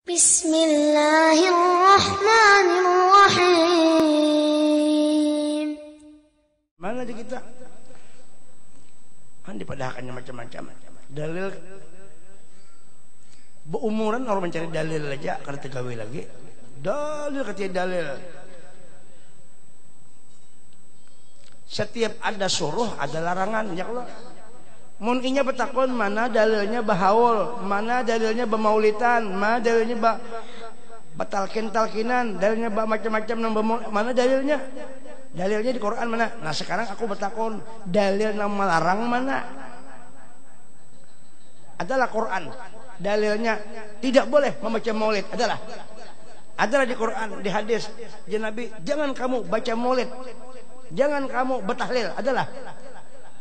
Bismillahirrahmanirrahim. Mana di kita? Kan dipadakannya macam-macam. Dalil beumuran orang mencari dalil aja karena tegawe lagi. Dalil katanya dalil. Setiap ada suruh ada larangan ya Allah. Mun inya betakon mana dalilnya bahaul, mana dalilnya bemaulitan, mana dalilnya batalkin-talkinan, dalilnya macam-macam, mana dalilnya? Dalilnya di Quran mana? Nah sekarang aku betakon dalil yang melarang mana? Adalah Quran. Dalilnya tidak boleh membaca maulid adalah di Quran, di hadis ya Nabi, jangan kamu baca maulid, jangan kamu bertahlil adalah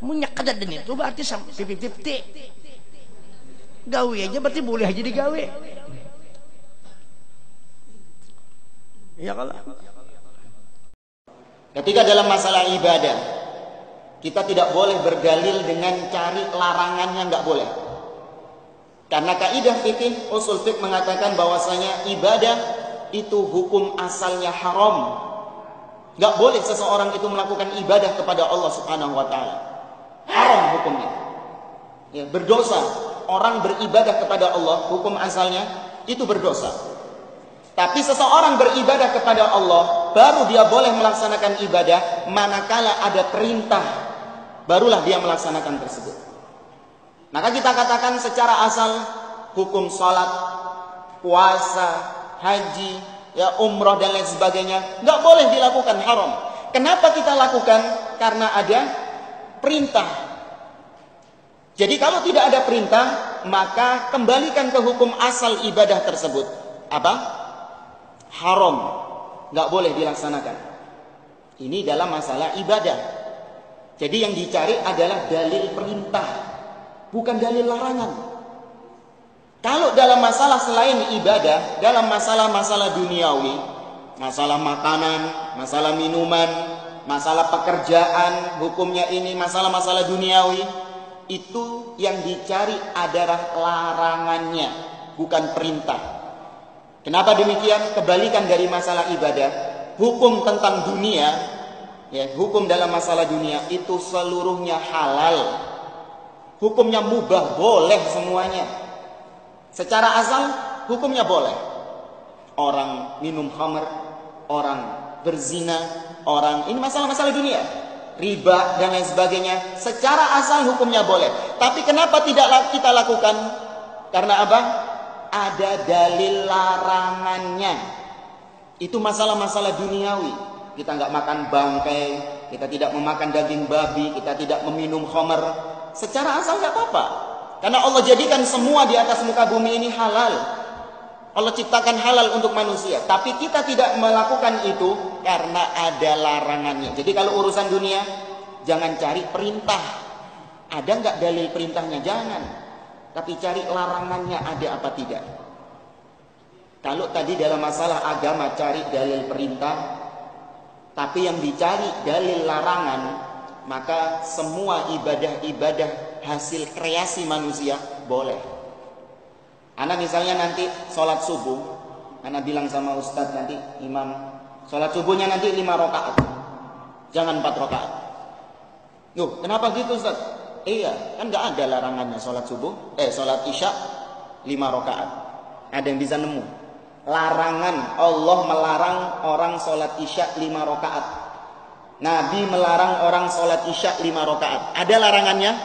munyak kadat ini itu berarti pipi-pipi gawe aja berarti boleh aja digawe ya kalau ketika dalam masalah ibadah kita tidak boleh berdalil dengan cari larangannya, nggak boleh, karena kaidah fikih usul fiqh mengatakan bahwasanya ibadah itu hukum asalnya haram. Nggak boleh seseorang itu melakukan ibadah kepada Allah Subhanahu wa taala. Haram hukumnya. Ya, berdosa. Orang beribadah kepada Allah, hukum asalnya itu berdosa. Tapi seseorang beribadah kepada Allah, baru dia boleh melaksanakan ibadah manakala ada perintah, barulah dia melaksanakan tersebut. Maka kita katakan secara asal hukum salat, puasa, haji, ya umroh dan lain sebagainya nggak boleh dilakukan, haram. Kenapa kita lakukan? Karena ada perintah. Jadi kalau tidak ada perintah, maka kembalikan ke hukum asal ibadah tersebut. Apa? Haram. Nggak boleh dilaksanakan. Ini dalam masalah ibadah. Jadi yang dicari adalah dalil perintah, bukan dalil larangan. Kalau dalam masalah selain ibadah, dalam masalah-masalah duniawi, masalah makanan, masalah minuman, masalah pekerjaan, hukumnya ini, masalah-masalah duniawi, itu yang dicari adalah larangannya, bukan perintah. Kenapa demikian? Kebalikan dari masalah ibadah. Hukum tentang dunia, ya, hukum dalam masalah dunia itu seluruhnya halal. Hukumnya mubah, boleh semuanya. Secara asal hukumnya boleh. Orang minum khamr, orang berzina, orang ini masalah-masalah dunia, riba dan lain sebagainya, secara asal hukumnya boleh. Tapi kenapa tidak kita lakukan? Karena apa? Ada dalil larangannya. Itu masalah-masalah duniawi. Kita nggak makan bangkai, kita tidak memakan daging babi, kita tidak meminum khamr. Secara asal nggak apa-apa, karena Allah jadikan semua di atas muka bumi ini halal. Allah ciptakan halal untuk manusia. Tapi kita tidak melakukan itu karena ada larangannya. Jadi kalau urusan dunia, jangan cari perintah. Ada nggak dalil perintahnya? Jangan. Tapi cari larangannya ada apa tidak. Kalau tadi dalam masalah agama cari dalil perintah, tapi yang dicari dalil larangan, maka semua ibadah-ibadah hasil kreasi manusia boleh. Anak misalnya nanti sholat subuh, anak bilang sama ustadz nanti, imam, sholat subuhnya nanti 5 rakaat, jangan 4 rakaat. Loh, kenapa gitu ustadz? Iya, kan nggak ada larangannya sholat subuh, sholat isya 5 rakaat. Ada yang bisa nemu? Larangan, Allah melarang orang sholat isya 5 rakaat. Nabi melarang orang sholat isya 5 rakaat. Ada larangannya?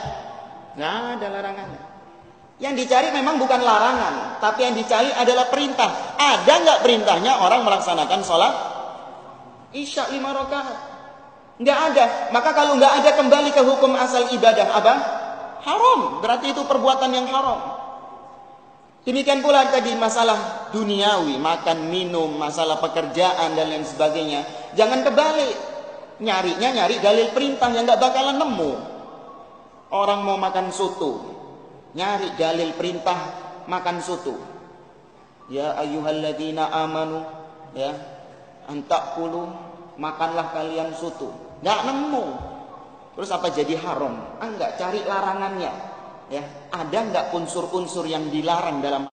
Nggak ada larangannya. Yang dicari memang bukan larangan, tapi yang dicari adalah perintah. Ada nggak perintahnya orang melaksanakan sholat isya 5 rakaat? Nggak ada. Maka kalau nggak ada, kembali ke hukum asal ibadah apa? Haram. Berarti itu perbuatan yang haram. Demikian pula tadi masalah duniawi, makan minum, masalah pekerjaan dan lain sebagainya. Jangan kebalik. Nyarinya nyari dalil perintah yang nggak bakalan nemu. Orang mau makan soto, nyari dalil perintah makan soto. Ya ayyuhalladzina amanu, ya, antakulu, makanlah kalian soto. Nggak nemu. Terus apa jadi haram? Enggak, cari larangannya. Ya, ada nggak unsur-unsur yang dilarang dalam